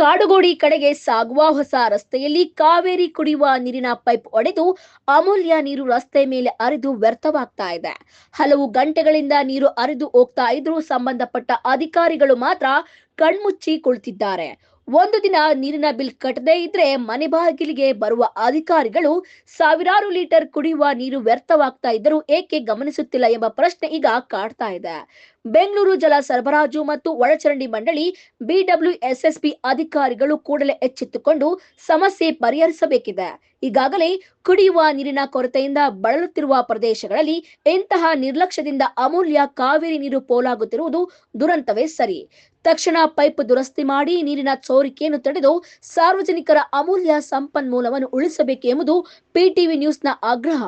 ಕಾಡುಗೋಡಿ ಕಡೆಗೆ ಸಾಗುವ ಹೊಸ ರಸ್ತೆಯಲ್ಲಿ ಕಾವೇರಿ ಕುಡಿಯುವ ನೀರಿನ ಪೈಪ್ ಒಡೆದು ಅಮೂಲ್ಯ ನೀರು ರಸ್ತೆ ಮೇಲೆ ಹರಿದು ವ್ಯರ್ಥವಾಗ್ತಾ ಇದೆ. ಹಲವು ಗಂಟೆಗಳಿಂದ ನೀರು ಹರಿದು ಹೋಗ್ತಾ ಇದ್ರೂ ಸಂಬಂಧಪಟ್ಟ ಅಧಿಕಾರಿಗಳು ಮಾತ್ರ ಕಣ್ಮುಚ್ಚಿ ಕುಳಿತಿದ್ದಾರೆ. ಒಂದು ದಿನ ನೀರಿನ ಬಿಲ್ ಕಟ್ಟದೇ ಇದ್ರೆ ಮನೆ ಬಾಗಿಲಿಗೆ ಬರುವ ಅಧಿಕಾರಿಗಳು ಸಾವಿರಾರು ಲೀಟರ್ ಕುಡಿಯುವ ನೀರು ವ್ಯರ್ಥವಾಗ್ತಾ ಇದ್ದರೂ ಏಕೆ ಗಮನಿಸುತ್ತಿಲ್ಲ ಎಂಬ ಪ್ರಶ್ನೆ ಈಗ ಕಾಡ್ತಾ ಇದೆ. ಬೆಂಗಳೂರು ಜಲ ಸರಬರಾಜು ಮತ್ತು ಒಳಚರಂಡಿ ಮಂಡಳಿ ಬಿಡಬ್ಲ್ಯೂಎಸ್ಎಸ್ಬಿ ಅಧಿಕಾರಿಗಳು ಕೂಡಲೇ ಎಚ್ಚೆತ್ತುಕೊಂಡು ಸಮಸ್ಯೆ ಪರಿಹರಿಸಬೇಕಿದೆ. ಈಗಾಗಲೇ ಕುಡಿಯುವ ನೀರಿನ ಕೊರತೆಯಿಂದ ಬಳಲುತ್ತಿರುವ ಪ್ರದೇಶಗಳಲ್ಲಿ ಇಂತಹ ನಿರ್ಲಕ್ಷ್ಯದಿಂದ ಅಮೂಲ್ಯ ಕಾವೇರಿ ನೀರು ಪೋಲಾಗುತ್ತಿರುವುದು ದುರಂತವೇ ಸರಿ. ತಕ್ಷಣ ಪೈಪ್ ದುರಸ್ತಿ ಮಾಡಿ ನೀರಿನ ಸೋರಿಕೆಯನ್ನು ತಡೆದು ಸಾರ್ವಜನಿಕರ ಅಮೂಲ್ಯ ಸಂಪನ್ಮೂಲವನ್ನು ಉಳಿಸಬೇಕು ಎಂಬುದು ಪಿಟಿವಿ ನ್ಯೂಸ್ನ ಆಗ್ರಹ.